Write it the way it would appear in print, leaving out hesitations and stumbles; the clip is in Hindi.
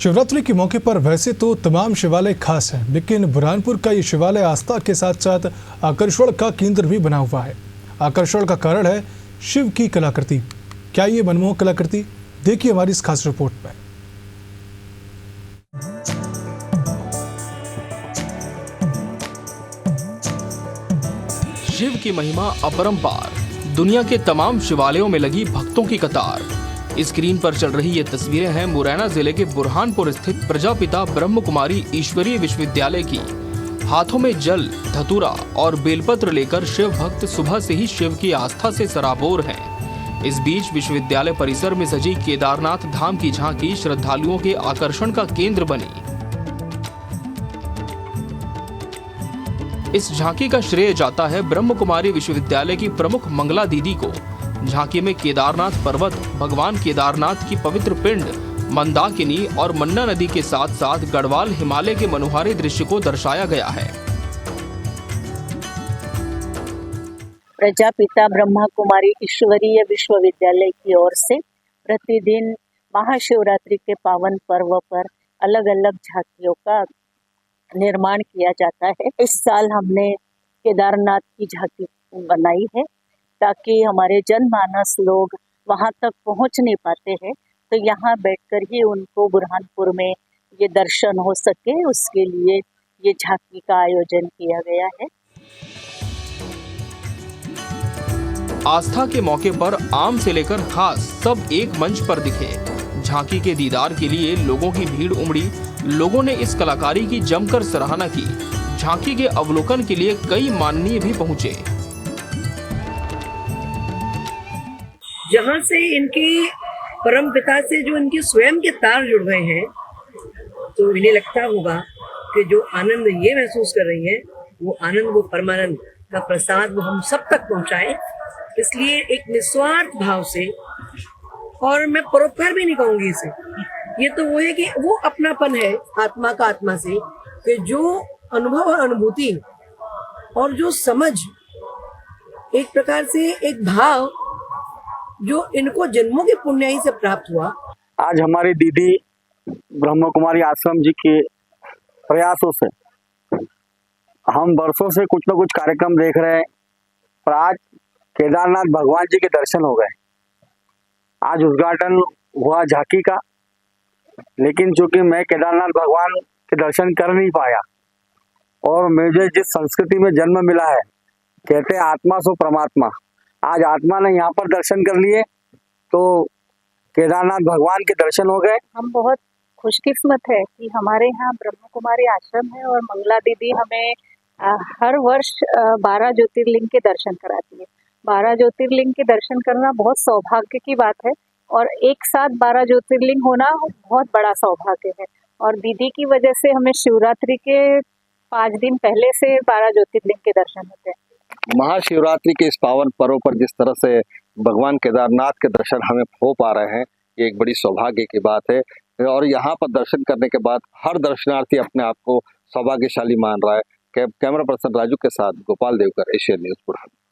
शिवरात्रि के मौके पर वैसे तो तमाम शिवालय खास हैं, लेकिन बुरहानपुर का ये शिवालय आस्था के साथ साथ आकर्षण का केंद्र भी बना हुआ है। आकर्षण का कारण है शिव की कलाकृति। क्या ये मनमोहक कलाकृति? देखिए हमारी इस खास रिपोर्ट में। शिव की महिमा अपरंपार, दुनिया के तमाम शिवालयों में लगी भक्तों की कतार। स्क्रीन पर चल रही ये तस्वीरें हैं मुरैना जिले के बुरहानपुर स्थित प्रजापिता ब्रह्म कुमारी ईश्वरीय विश्वविद्यालय की। हाथों में जल, धतूरा और बेलपत्र लेकर शिव भक्त सुबह से ही शिव की आस्था से सराबोर हैं। इस बीच विश्वविद्यालय परिसर में सजी केदारनाथ धाम की झांकी श्रद्धालुओं के आकर्षण का केंद्र बनी। इस झांकी का श्रेय जाता है ब्रह्म कुमारी विश्वविद्यालय की प्रमुख मंगला दीदी को। झांकी में केदारनाथ पर्वत, भगवान केदारनाथ की पवित्र पिंड, मंदाकिनी और मन्ना नदी के साथ साथ गढ़वाल हिमालय के मनोहारी दृश्य को दर्शाया गया है। प्रजापिता ब्रह्मा कुमारी ईश्वरीय विश्वविद्यालय की ओर से प्रतिदिन महाशिवरात्रि के पावन पर्व पर अलग अलग झांकियों का निर्माण किया जाता है। इस साल हमने केदारनाथ की झांकी बनाई है ताकि हमारे जनमानस लोग वहां तक पहुंच नहीं पाते हैं, तो यहाँ बैठकर ही उनको बुरहानपुर में ये दर्शन हो सके, उसके लिए ये झांकी का आयोजन किया गया है। आस्था के मौके पर आम से लेकर खास सब एक मंच पर दिखे। झांकी के दीदार के लिए लोगों की भीड़ उमड़ी। लोगों ने इस कलाकारी की जमकर सराहना की। झांकी के अवलोकन के लिए कई माननीय भी पहुंचे। जहाँ से इनकी परम पिता से जो इनके स्वयं के तार जुड़ गए हैं, तो इन्हें लगता होगा कि जो आनंद ये महसूस कर रही हैं, वो आनंद, वो परमानंद का प्रसाद वो हम सब तक पहुंचाएं। इसलिए एक निस्वार्थ भाव से, और मैं परोपकार भी नहीं कहूंगी इसे, ये तो वो है कि वो अपनापन है आत्मा का आत्मा से, कि जो अनुभव और अनुभूति और जो समझ, एक प्रकार से एक भाव जो इनको जन्मों की पुण्याई से प्राप्त हुआ। आज हमारी दीदी ब्रह्म कुमारी आश्रम जी के प्रयासों से हम वर्षों से कुछ न कुछ कार्यक्रम देख रहे हैं, पर आज केदारनाथ भगवान जी के दर्शन हो गए। आज उद्घाटन हुआ झांकी का, लेकिन चूंकि मैं केदारनाथ भगवान के दर्शन कर नहीं पाया, और मुझे जिस संस्कृति में जन्म मिला है, कहते हैं आत्मा सो परमात्मा, आज आत्मा ने यहाँ पर दर्शन कर लिए, तो केदारनाथ भगवान के दर्शन हो गए। हम बहुत खुशकिस्मत है कि हमारे यहाँ ब्रह्म कुमारी आश्रम है और मंगला दीदी हमें हर वर्ष 12 ज्योतिर्लिंग के दर्शन कराती है। 12 ज्योतिर्लिंग के दर्शन करना बहुत सौभाग्य की बात है, और एक साथ 12 ज्योतिर्लिंग होना बहुत बड़ा सौभाग्य है। और दीदी की वजह से हमें शिवरात्रि के 5 दिन पहले से 12 ज्योतिर्लिंग के दर्शन होते हैं। महाशिवरात्रि के इस पावन पर्व पर जिस तरह से भगवान केदारनाथ के दर्शन हमें हो पा रहे हैं, ये एक बड़ी सौभाग्य की बात है। और यहाँ पर दर्शन करने के बाद हर दर्शनार्थी अपने आप को सौभाग्यशाली मान रहा है। कैमरा पर्सन राजू के साथ गोपाल देवकर, एशियन न्यूज़ बुरहानपुर।